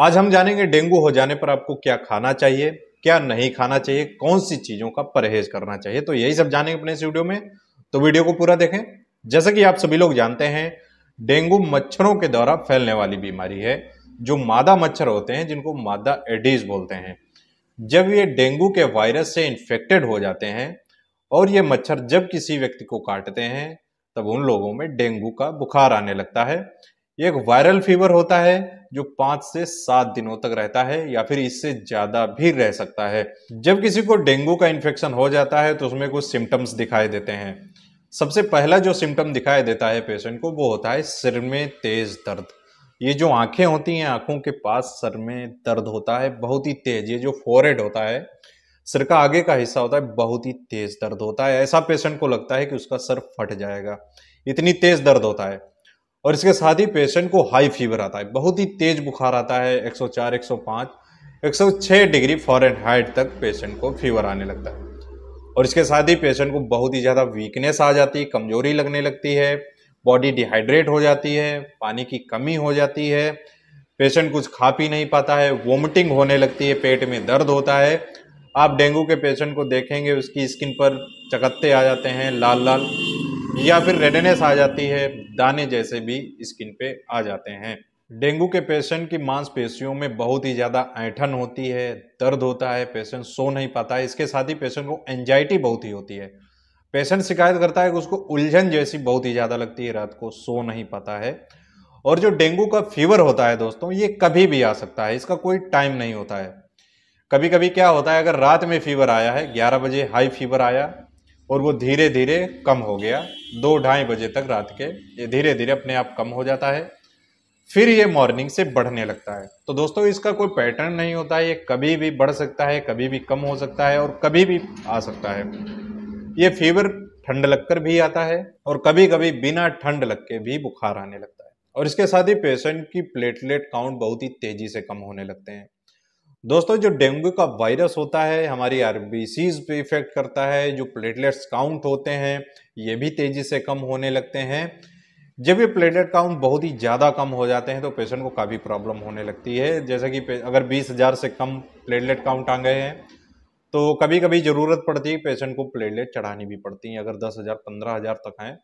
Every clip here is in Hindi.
आज हम जानेंगे डेंगू हो जाने पर आपको क्या खाना चाहिए, क्या नहीं खाना चाहिए, कौन सी चीजों का परहेज करना चाहिए। तो यही सब जानेंगे अपने इस वीडियो में। तो वीडियो को पूरा देखें। जैसा कि आप सभी लोग जानते हैं, डेंगू मच्छरों के द्वारा फैलने वाली बीमारी है, जो मादा मच्छर होते हैं जिनको मादा एडीज बोलते हैं। जब ये डेंगू के वायरस से इन्फेक्टेड हो जाते हैं और ये मच्छर जब किसी व्यक्ति को काटते हैं, तब उन लोगों में डेंगू का बुखार आने लगता है। ये एक वायरल फीवर होता है जो 5 से 7 दिनों तक रहता है या फिर इससे ज्यादा भी रह सकता है। जब किसी को डेंगू का इन्फेक्शन हो जाता है तो उसमें कुछ सिम्टम्स दिखाई देते हैं। सबसे पहला जो सिम्टम दिखाई देता है पेशेंट को वो होता है सिर में तेज दर्द। ये जो आंखें होती हैं, आंखों के पास सर में दर्द होता है बहुत ही तेज। ये जो फोरहेड होता है, सिर का आगे का हिस्सा होता है, बहुत ही तेज दर्द होता है। ऐसा पेशेंट को लगता है कि उसका सर फट जाएगा, इतनी तेज दर्द होता है। और इसके साथ ही पेशेंट को हाई फीवर आता है, बहुत ही तेज बुखार आता है। 104, 105, 106 डिग्री फ़ारेनहाइट तक पेशेंट को फीवर आने लगता है। और इसके साथ ही पेशेंट को बहुत ही ज़्यादा वीकनेस आ जाती है, कमजोरी लगने लगती है, बॉडी डिहाइड्रेट हो जाती है, पानी की कमी हो जाती है, पेशेंट कुछ खा पी नहीं पाता है, वोमिटिंग होने लगती है, पेट में दर्द होता है। आप डेंगू के पेशेंट को देखेंगे, उसकी स्किन पर चकत्ते आ जाते हैं, लाल लाल, या फिर रेडनेस आ जाती है, दाने जैसे भी स्किन पे आ जाते हैं। डेंगू के पेशेंट की मांसपेशियों में बहुत ही ज्यादा ऐंठन होती है, दर्द होता है, पेशेंट सो नहीं पाता है। इसके साथ ही पेशेंट को एंजाइटी बहुत ही होती है। पेशेंट शिकायत करता है कि उसको उलझन जैसी बहुत ही ज्यादा लगती है, रात को सो नहीं पाता है। और जो डेंगू का फीवर होता है दोस्तों, ये कभी भी आ सकता है, इसका कोई टाइम नहीं होता है। कभी कभी क्या होता है, अगर रात में फीवर आया है, 11 बजे हाई फीवर आया और वो धीरे धीरे कम हो गया, 2-2:30 बजे तक रात के ये धीरे धीरे अपने आप कम हो जाता है, फिर ये मॉर्निंग से बढ़ने लगता है। तो दोस्तों, इसका कोई पैटर्न नहीं होता है, ये कभी भी बढ़ सकता है, कभी भी कम हो सकता है और कभी भी आ सकता है। ये फीवर ठंड लगकर भी आता है और कभी कभी बिना ठंड लग के भी बुखार आने लगता है। और इसके साथ ही पेशेंट की प्लेटलेट काउंट बहुत ही तेजी से कम होने लगते हैं। दोस्तों, जो डेंगू का वायरस होता है हमारी आरबीसीज पे इफेक्ट करता है। जो प्लेटलेट्स काउंट होते हैं ये भी तेजी से कम होने लगते हैं। जब ये प्लेटलेट काउंट बहुत ही ज़्यादा कम हो जाते हैं तो पेशेंट को काफ़ी प्रॉब्लम होने लगती है। जैसे कि अगर 20,000 से कम प्लेटलेट काउंट आ गए हैं तो कभी कभी ज़रूरत पड़ती है पेशेंट को प्लेटलेट चढ़ानी भी पड़ती है। अगर 10,000, 15,000 तक हैं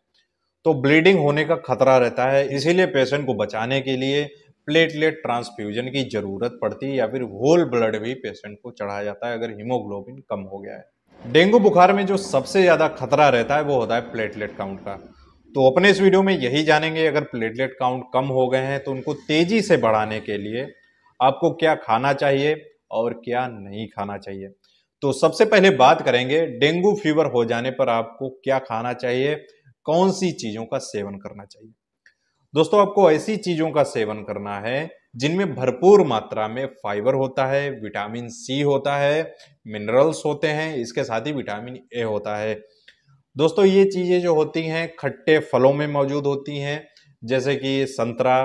तो ब्लीडिंग होने का खतरा रहता है। इसीलिए पेशेंट को बचाने के लिए प्लेटलेट ट्रांसफ्यूजन की जरूरत पड़ती है या फिर होल ब्लड भी पेशेंट को चढ़ाया जाता है अगर हीमोग्लोबिन कम हो गया है। डेंगू बुखार में जो सबसे ज्यादा खतरा रहता है वो होता है प्लेटलेट काउंट का। तो अपने इस वीडियो में यही जानेंगे, अगर प्लेटलेट काउंट कम हो गए हैं तो उनको तेजी से बढ़ाने के लिए आपको क्या खाना चाहिए और क्या नहीं खाना चाहिए। तो सबसे पहले बात करेंगे डेंगू फीवर हो जाने पर आपको क्या खाना चाहिए, कौन सी चीजों का सेवन करना चाहिए। दोस्तों, आपको ऐसी चीजों का सेवन करना है जिनमें भरपूर मात्रा में फाइबर होता है, विटामिन सी होता है, मिनरल्स होते हैं, इसके साथ ही विटामिन ए होता है। दोस्तों, ये चीजें जो होती हैं खट्टे फलों में मौजूद होती हैं, जैसे कि संतरा,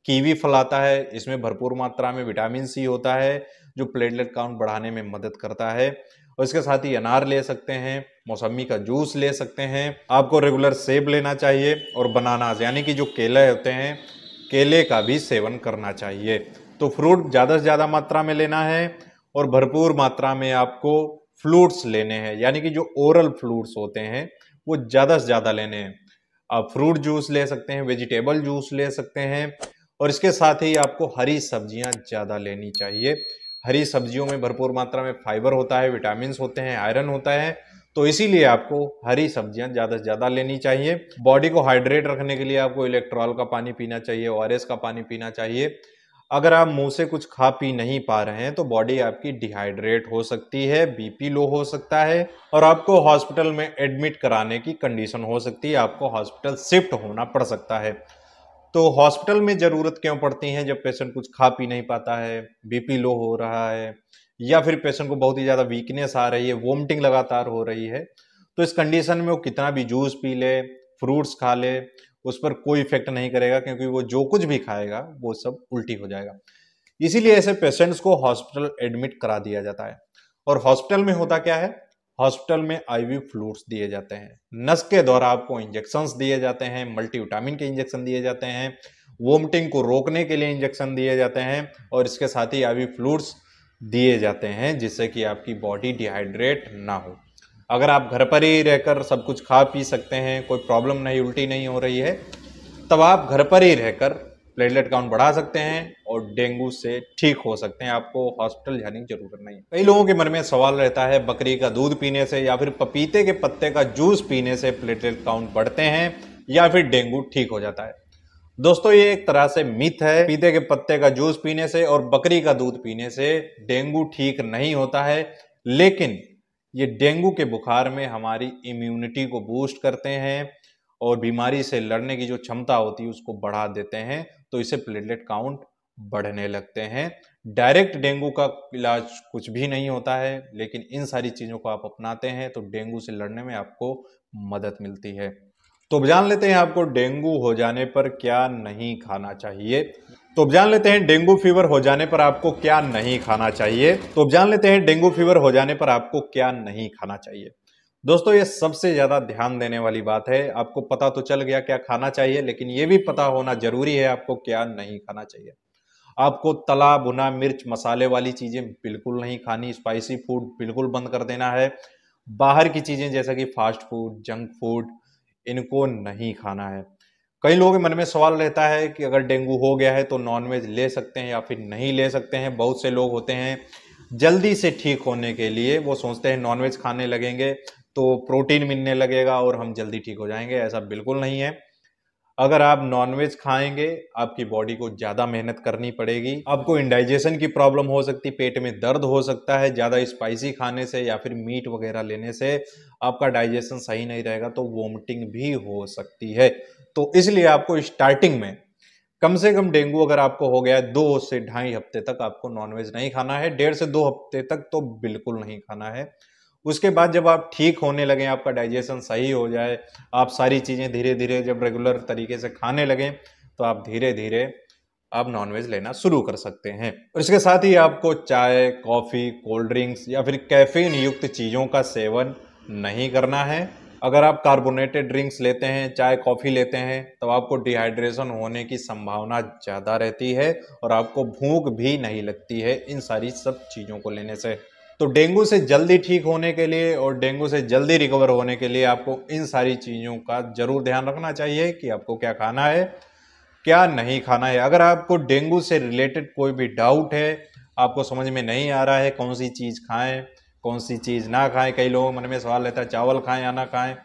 कीवी फल आता है, इसमें भरपूर मात्रा में विटामिन सी होता है जो प्लेटलेट काउंट बढ़ाने में मदद करता है। और इसके साथ ही अनार ले सकते हैं, मौसमी का जूस ले सकते हैं, आपको रेगुलर सेब लेना चाहिए और बनानास यानी कि जो केले होते हैं, केले का भी सेवन करना चाहिए। तो फ्रूट ज़्यादा से ज़्यादा मात्रा में लेना है और भरपूर मात्रा में आपको फ्रूट्स लेने हैं, यानी कि जो ओरल फ्रूट्स होते हैं वो ज़्यादा से ज़्यादा लेने हैं। आप फ्रूट जूस ले सकते हैं, वेजिटेबल जूस ले सकते हैं और इसके साथ ही आपको हरी सब्जियां ज़्यादा लेनी चाहिए। हरी सब्जियों में भरपूर मात्रा में फाइबर होता है, विटामिन होते हैं, आयरन होता है, तो इसीलिए आपको हरी सब्जियां ज़्यादा से ज़्यादा लेनी चाहिए। बॉडी को हाइड्रेट रखने के लिए आपको इलेक्ट्रॉल का पानी पीना चाहिए, ओआरएस का पानी पीना चाहिए। अगर आप मुंह से कुछ खा पी नहीं पा रहे हैं तो बॉडी आपकी डिहाइड्रेट हो सकती है, बीपी लो हो सकता है और आपको हॉस्पिटल में एडमिट कराने की कंडीशन हो सकती है, आपको हॉस्पिटल शिफ्ट होना पड़ सकता है। तो हॉस्पिटल में जरूरत क्यों पड़ती है, जब पेशेंट कुछ खा पी नहीं पाता है, बीपी लो हो रहा है या फिर पेशेंट को बहुत ही ज्यादा वीकनेस आ रही है, वोमिटिंग लगातार हो रही है, तो इस कंडीशन में वो कितना भी जूस पी ले, फ्रूट्स खा ले, उस पर कोई इफेक्ट नहीं करेगा, क्योंकि वो जो कुछ भी खाएगा वो सब उल्टी हो जाएगा। इसीलिए ऐसे पेशेंट्स को हॉस्पिटल एडमिट करा दिया जाता है। और हॉस्पिटल में होता क्या है, हॉस्पिटल में आईवी फ्लूइड्स दिए जाते हैं, नस के द्वारा आपको इंजेक्शंस दिए जाते हैं, मल्टीविटामिन के इंजेक्शन दिए जाते हैं, वोमिटिंग को रोकने के लिए इंजेक्शन दिए जाते हैं और इसके साथ ही आईवी फ्लूइड्स दिए जाते हैं जिससे कि आपकी बॉडी डिहाइड्रेट ना हो। अगर आप घर पर ही रहकर सब कुछ खा पी सकते हैं, कोई प्रॉब्लम नहीं, उल्टी नहीं हो रही है, तब आप घर पर ही रहकर प्लेटलेट काउंट बढ़ा सकते हैं और डेंगू से ठीक हो सकते हैं। आपको हॉस्पिटल जाने की जरूरत नहीं। कई लोगों के मन में सवाल रहता है, बकरी का दूध पीने से या फिर पपीते के पत्ते का जूस पीने से प्लेटलेट काउंट बढ़ते हैं या फिर डेंगू ठीक हो जाता है। दोस्तों, ये एक तरह से मिथ है। पपीते के पत्ते का जूस पीने से और बकरी का दूध पीने से डेंगू ठीक नहीं होता है, लेकिन ये डेंगू के बुखार में हमारी इम्यूनिटी को बूस्ट करते हैं और बीमारी से लड़ने की जो क्षमता होती है उसको बढ़ा देते हैं, तो इससे प्लेटलेट काउंट बढ़ने लगते हैं। डायरेक्ट डेंगू का इलाज कुछ भी नहीं होता है, लेकिन इन सारी चीजों को आप अपनाते हैं तो डेंगू से लड़ने में आपको मदद मिलती है। तो अब जान लेते हैं आपको डेंगू हो जाने पर क्या नहीं खाना चाहिए। तो अब जान लेते हैं डेंगू फीवर हो जाने पर आपको क्या नहीं खाना चाहिए। तो अब जान लेते हैं डेंगू फीवर हो जाने पर आपको क्या नहीं खाना चाहिए। दोस्तों, ये सबसे ज्यादा ध्यान देने वाली बात है। आपको पता तो चल गया क्या खाना चाहिए, लेकिन ये भी पता होना जरूरी है आपको क्या नहीं खाना चाहिए। आपको तला भुना मिर्च मसाले वाली चीजें बिल्कुल नहीं खानी, स्पाइसी फूड बिल्कुल बंद कर देना है। बाहर की चीजें जैसा कि फास्ट फूड, जंक फूड, इनको नहीं खाना है। कई लोगों के मन में सवाल रहता है कि अगर डेंगू हो गया है तो नॉनवेज ले सकते हैं या फिर नहीं ले सकते हैं। बहुत से लोग होते हैं जल्दी से ठीक होने के लिए वो सोचते हैं नॉनवेज खाने लगेंगे तो प्रोटीन मिलने लगेगा और हम जल्दी ठीक हो जाएंगे। ऐसा बिल्कुल नहीं है। अगर आप नॉनवेज खाएंगे आपकी बॉडी को ज्यादा मेहनत करनी पड़ेगी, आपको इंडाइजेशन की प्रॉब्लम हो सकती, पेट में दर्द हो सकता है ज्यादा स्पाइसी खाने से या फिर मीट वगैरह लेने से आपका डाइजेशन सही नहीं रहेगा तो वोमिटिंग भी हो सकती है। तो इसलिए आपको स्टार्टिंग में कम से कम डेंगू अगर आपको हो गया है 2 से 2.5 हफ्ते तक आपको नॉनवेज नहीं खाना है। 1.5 से 2 हफ्ते तक तो बिल्कुल नहीं खाना है। उसके बाद जब आप ठीक होने लगे, आपका डाइजेशन सही हो जाए, आप सारी चीजें धीरे धीरे जब रेगुलर तरीके से खाने लगे तो आप धीरे धीरे आप नॉनवेज लेना शुरू कर सकते हैं। और इसके साथ ही आपको चाय, कॉफी, कोल्ड ड्रिंक्स या फिर कैफीन युक्त चीजों का सेवन नहीं करना है। अगर आप कार्बोनेटेड ड्रिंक्स लेते हैं, चाय कॉफी लेते हैं, तो आपको डिहाइड्रेशन होने की संभावना ज्यादा रहती है और आपको भूख भी नहीं लगती है इन सारी सब चीजों को लेने से। तो डेंगू से जल्दी ठीक होने के लिए और डेंगू से जल्दी रिकवर होने के लिए आपको इन सारी चीजों का जरूर ध्यान रखना चाहिए कि आपको क्या खाना है, क्या नहीं खाना है। अगर आपको डेंगू से रिलेटेड कोई भी डाउट है, आपको समझ में नहीं आ रहा है कौन सी चीज खाएं, कौन सी चीज ना खाएं, कई लोगों मन में सवाल रहता है चावल खाएं या ना खाएं,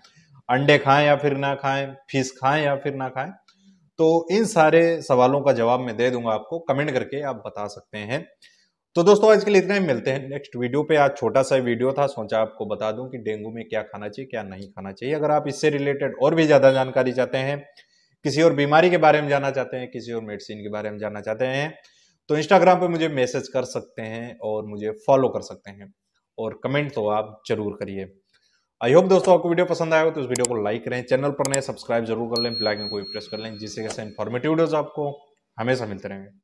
अंडे खाएं या फिर ना खाएं, फिश खाएं या फिर ना खाएं, तो इन सारे सवालों का जवाब मैं दे दूंगा आपको, कमेंट करके आप बता सकते हैं। तो दोस्तों, आज के लिए इतना ही, मिलते हैं नेक्स्ट वीडियो पे। आज छोटा सा वीडियो था, सोचा आपको बता दूं कि डेंगू में क्या खाना चाहिए, क्या नहीं खाना चाहिए। अगर आप इससे रिलेटेड और भी ज्यादा जानकारी चाहते हैं, किसी और बीमारी के बारे में जानना चाहते हैं, किसी और मेडिसिन के बारे में जानना चाहते हैं, तो इंस्टाग्राम पे मुझे मैसेज कर सकते हैं और मुझे फॉलो कर सकते हैं और कमेंट तो आप जरूर करिए। आई होप दोस्तों आपको वीडियो पसंद आया हो तो इस वीडियो को लाइक करें, चैनल पर नए सब्सक्राइब जरूर कर लें, बेल आइकन को भी प्रेस कर लें जिससे कैसे इन्फॉर्मेटिव वीडियोस आपको हमेशा मिलते रहेंगे।